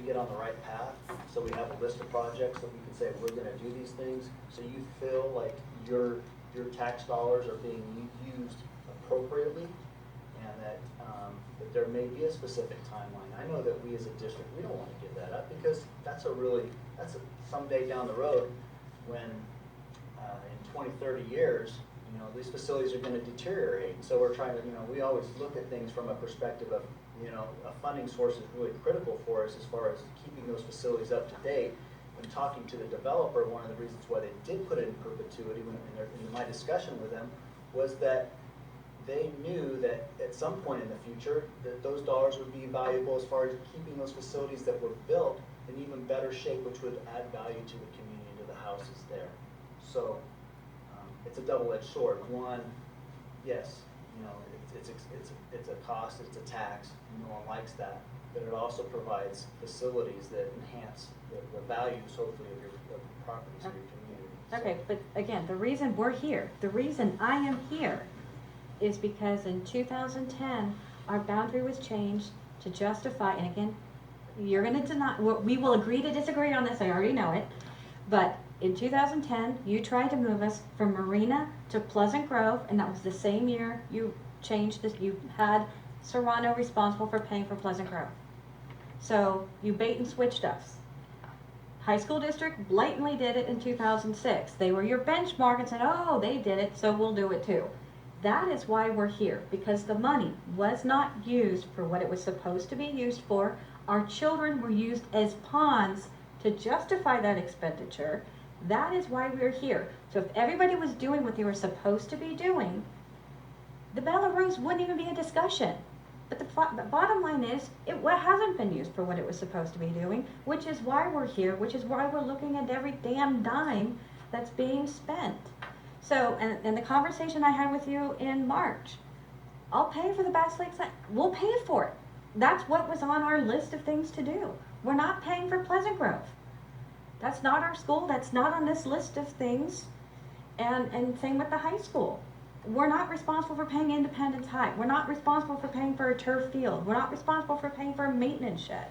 get on the right path, so we have a list of projects that we can say, we're gonna do these things, so you feel like your tax dollars are being used appropriately, and that there may be a specific timeline. I know that we as a district, we don't wanna give that up, because that's someday down the road, when in 20, 30 years, you know, these facilities are gonna deteriorate. And so we're trying to, you know, we always look at things from a perspective of, you know, a funding source is really critical for us as far as keeping those facilities up to date. When talking to the developer, one of the reasons why they did put it in perpetuity in my discussion with them was that they knew that at some point in the future that those dollars would be valuable as far as keeping those facilities that were built in even better shape, which would add value to the community, to the houses there. So it's a double-edged sword. One, yes, you know, it's a cost, it's a tax, no one likes that, but it also provides facilities that enhance the values, hopefully, of your properties or your community. Okay, but again, the reason we're here, the reason I am here is because in 2010, our boundary was changed to justify, and again, you're gonna deny, we will agree to disagree on this, I already know it, but in 2010, you tried to move us from Marina to Pleasant Grove, and that was the same year you changed this, you had Serrano responsible for paying for Pleasant Grove. So you bait and switched us. High school district blatantly did it in 2006. They were your benchmark and said, oh, they did it, so we'll do it too. That is why we're here, because the money was not used for what it was supposed to be used for. Our children were used as pawns to justify that expenditure. That is why we're here. So if everybody was doing what they were supposed to be doing, the Belarus wouldn't even be a discussion. But the bottom line is, it hasn't been used for what it was supposed to be doing, which is why we're here, which is why we're looking at every damn dime that's being spent. So, and the conversation I had with you in March, I'll pay for the Bass Lake site. We'll pay for it. That's what was on our list of things to do. We're not paying for Pleasant Grove. That's not our school. That's not on this list of things. And same with the high school. We're not responsible for paying Independence High. We're not responsible for paying for a turf field. We're not responsible for paying for a maintenance shed.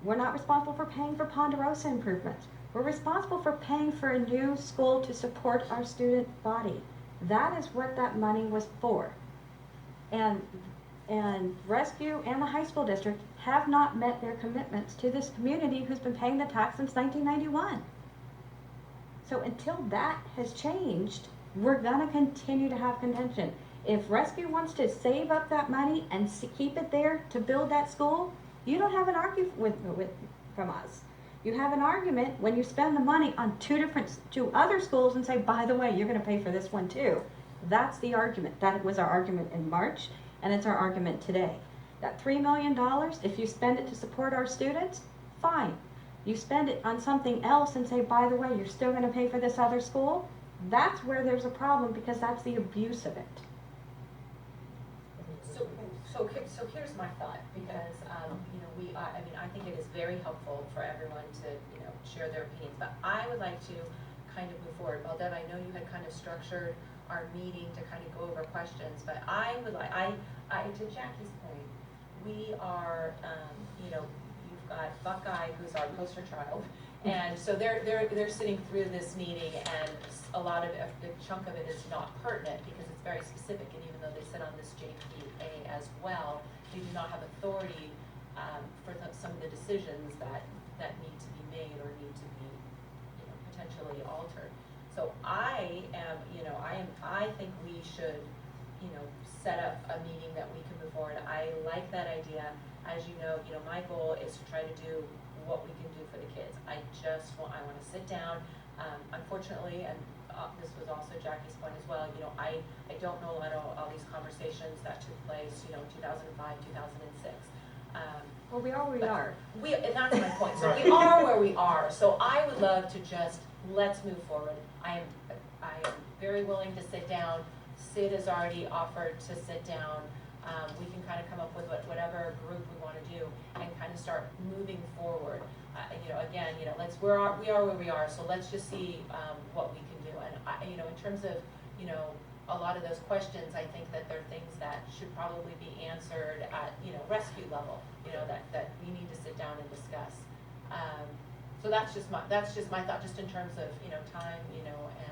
We're not responsible for paying for Ponderosa improvements. We're responsible for paying for a new school to support our student body. That is what that money was for. And Rescue and the high school district have not met their commitments to this community who's been paying the tax since 1991. So until that has changed, we're gonna continue to have contention. If Rescue wants to save up that money and keep it there to build that school, you don't have an argument from us. You have an argument when you spend the money on two other schools and say, by the way, you're gonna pay for this one too. That's the argument. That was our argument in March, and it's our argument today. That $3 million, if you spend it to support our students, fine. You spend it on something else and say, by the way, you're still gonna pay for this other school, that's where there's a problem, because that's the abuse of it. So here's my thought, because you know, I think it is very helpful for everyone to, you know, share their opinions, but I would like to kind of move forward. Well, Deb, I know you had kind of structured our meeting to kind of go over questions, but I would like, to Jackie's point, we are, you know, you've got Buckeye, who's our poster child, and so they're sitting through this meeting, and a lot of the chunk of it is not pertinent because it's very specific, and even though they sit on this JPA as well, they do not have authority for some of the decisions that need to be made or need to be, you know, potentially altered. So I think we should, you know, set up a meeting that we can move forward. I like that idea. As you know, my goal is to try to do what we can do for the kids. I want to sit down. Unfortunately, and this was also Jackie's point as well, you know, I don't know a lot of all these conversations that took place, you know, 2005, 2006. Well, we are where we are. And that's my point. So we are where we are. So I would love to just, let's move forward. I am very willing to sit down. Sid has already offered to sit down. We can kind of come up with whatever group we want to do and kind of start moving forward. You know, again, you know, we are where we are. So let's just see what we can do. And you know, in terms of, you know, a lot of those questions, I think that they're things that should probably be answered at, you know, rescue level. You know, that we need to sit down and discuss. So that's just my thought, just in terms of, you know, time, you know, and,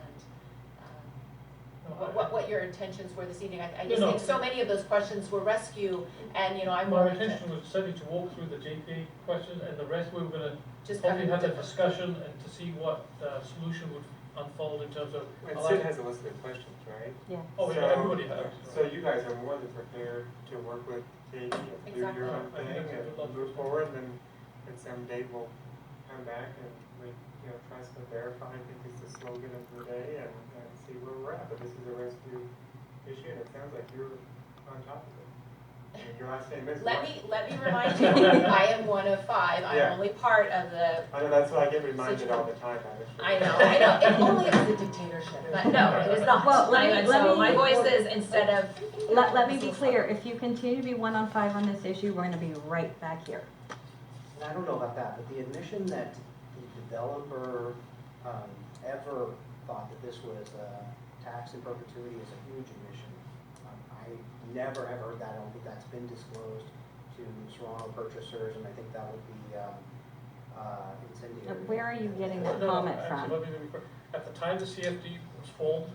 what your intentions were this evening. I just No, think so many of those questions were rescue, and, you know, I My wanted to intention was certainly to walk through the JPA questions, and the rest we were gonna just probably kind have of. a discussion and to see what solution would unfold in terms of. And Sid has a list of questions, right? Yeah. Oh, So- yeah, everybody has. So you guys are more than prepared to work with Katie and do Exactly. your own I think thing that's a good and luck. move forward, and then at some date we'll come back and we, you know, try to verify, I think it's the slogan of the day, and see where we're at. But this is a rescue issue, and it sounds like you're on top of it. And your last name is Let Mark. me remind you, I am one of five, I'm Yeah. only part of the, I know, that's why I get reminded all the time, I know, if only it was a dictatorship, but no, it is not. Well, let me- So my voice is, instead of. Let me be clear, if you continue to be 1 on 5 on this issue, we're gonna be right back here. And I don't know about that, but the admission that the developer ever thought that this was a tax in perpetuity is a huge admission. I never have heard that. I don't think that's been disclosed to Serrano purchasers, and I think that would be incendiary. Where are you getting that No, comment actually, from? let me be quick. At the time the CFD was formed,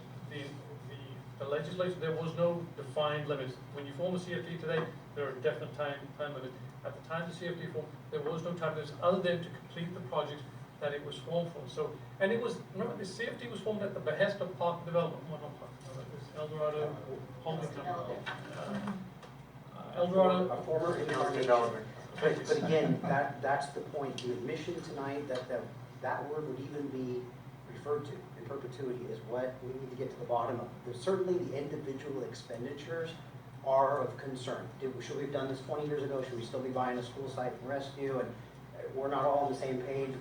the legislation, there was no defined limits. When you form a CFD today, there are definite time limits. At the time the CFD formed, there was no time limits other than to complete the projects that it was formed for. So, and it was, remember, the CFD was formed at the behest of Park Development, well, not Park Development, it's Eldorado Holding Company. Eldorado. A former incarnation. development. But again, that's the point. The admission tonight that word would even be referred to in perpetuity is what we need to get to the bottom of. There's certainly the individual expenditures are of concern. Should we have done this 20 years ago? Should we still be buying a school site from rescue? And we're not all on the same page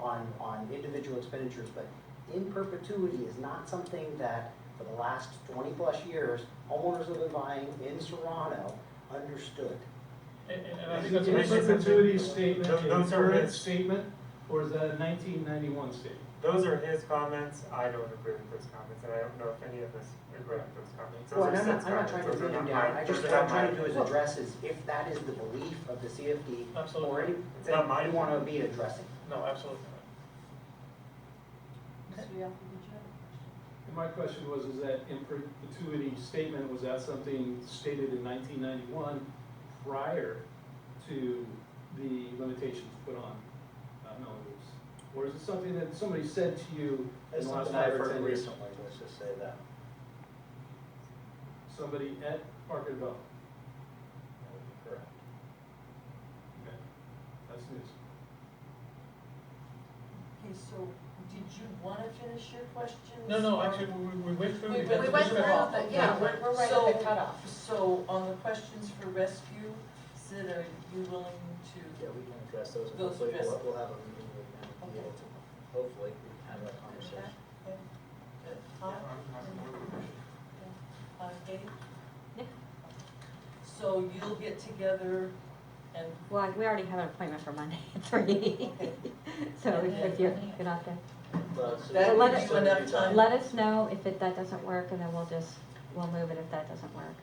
on individual expenditures, but in perpetuity is not something that for the last 20 plus years, homeowners have been buying in Serrano understood. And I think Is that's it a amazing. perpetuity statement, Those a are current his- statement, or is that a 1991 statement? Those are his comments. I don't agree with those comments, and I don't know if any of us agree with those comments. Those Well, are and I'm Sid's not trying to comments. Those pin are him not down, mine. I just, Those what are I'm trying to not do is mine. address is, if that is the belief of the CFD, Absolutely. or any, It's not mine. we wanna be addressing. No, absolutely not. And my question was, is that in perpetuity statement, was that something stated in 1991 prior to the limitations put on Melrose? Or is it something that somebody said to you in It's the last something I've 5 or heard 10 years? recently, let's just say that. Somebody at Parker Development? That would be correct. Okay, that's news. Okay, so did you want to finish your questions? No, or- actually, we went through. We had We the went through, discussion. but yeah, we're right at the cutoff. So on the questions for rescue, Sid, are you willing Yeah, we can address those, and Those hopefully address- we'll have a meeting with them, and be able to, hopefully, we can have that conversation. to? Good. Yeah, Tom? Katie? Yeah. So you'll get together and, Well, we already have an appointment for Monday at 3. So if you're out there, That let gives us- you enough time. let us know if that doesn't work, and then we'll move it if that doesn't work.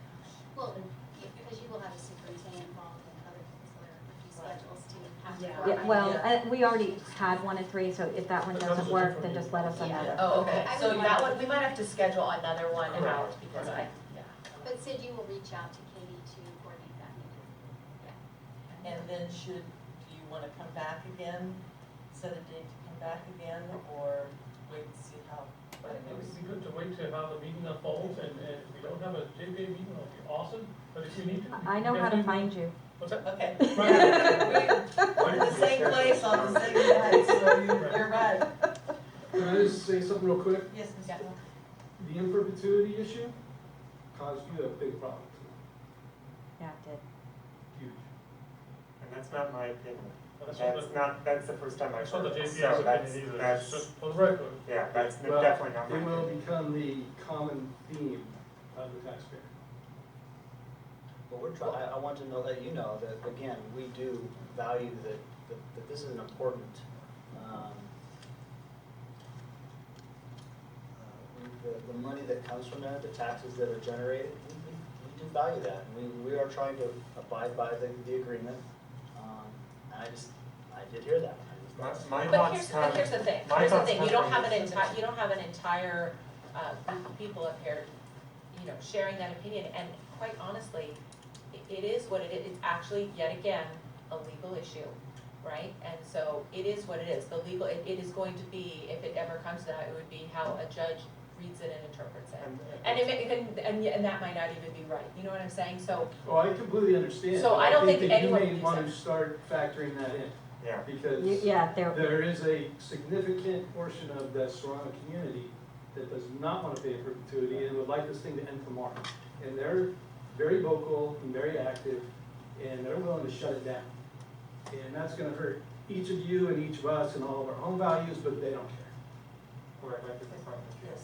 Well, because you will have a superintendent involved in other people's other review schedules to have to. Yeah. work Yeah, on. well, Yeah. we already had 1 at 3, so if that one But doesn't those are work, different then just let us know. Yeah. Oh, okay, I so would that like- one, we might have to schedule another one Correct. out, because I, yeah. But Sid, you will reach out to Katie to coordinate that meeting. Yeah. And then do you want to come back again, set a date to come back again, or wait and see how I it think goes? it'd be good to wait to how the meeting unfolds, and if we don't have a JPA meeting, it'll be awesome, but if we need to. I know how to find you. What's that? Okay. Right. We're in the same place on the same night, so you're right. Can I just say something real quick? Yes, Mr. Hill? The in perpetuity issue caused you a big problem, Yeah, it did. huge. And that's not my opinion. That's That's the first time I've It's not the heard it. JPA's So that's, opinion either, it's that's, just for the record. yeah, that's Well, definitely not my It will opinion. become the common theme of the taxpayer. Well, we're trying, I want to know, let you know that, again, we do value that this is an important, the money that comes from that, the taxes that are generated, we do value that. And we are trying to abide by the agreement. And I did hear that. I just My But thoughts here's, come. but here's the thing, my here's the thoughts thing, come you don't from have an this. entire, you don't have an entire, group of people up here, you know, sharing that opinion, and quite honestly, it is what it is, it's actually, yet again, a legal issue, right? And so, it is what it is, the legal, it is going to be, if it ever comes to that, it would be how a judge reads it and interprets it. And that might not even be right, you know what I'm saying, so, Well, I completely understand. So I don't think that anyone you would may use want that. to start factoring that in, Yeah. because Yeah, there is a significant portion of the Serrano community that does not want to pay in perpetuity and would like this thing to end tomorrow. And they're very vocal and very active, and they're willing to shut it down. And that's gonna hurt each of you and each of us and all of our home values, but they don't care. Well, I'd like to respond to Yes.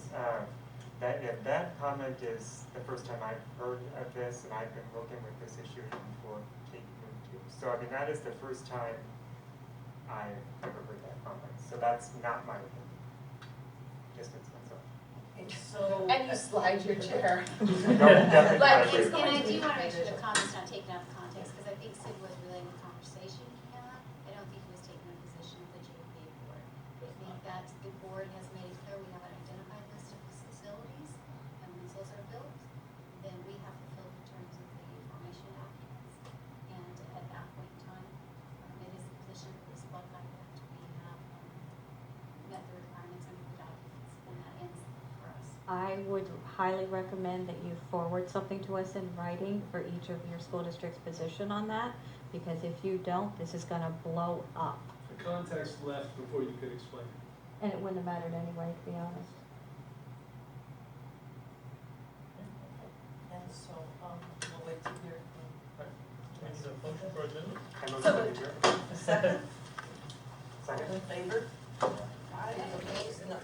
this. That comment is the first time I've heard of this, and I've been working with this issue before Kate moved to. So, I mean, that is the first time I've ever heard that comment, so that's not my opinion. Distance myself. And so. and you slide your chair. Definitely Like, not it's agree. And I do want to make sure the comment's not taken out of context, because I think Sid was relaying the conversation he had. I don't think he was taking a position of the JPA board. I think that the board has made it clear we have an identified list of facilities, and once those are built, then we have fulfilled the terms of the formation documents. And at that point in time, it is the position of this block that we have met the requirements under the documents, and that ends for us. I would highly recommend that you forward something to us in writing for each of your school district's position on that, because if you don't, this is gonna blow up. The context left before you could explain it. And it wouldn't have mattered anyway, to be honest. And so, we'll wait to hear from. We need a motion for adjournment? I move So to moved. adjourn. Second, all Second? in favor? Aye. Opposed? No.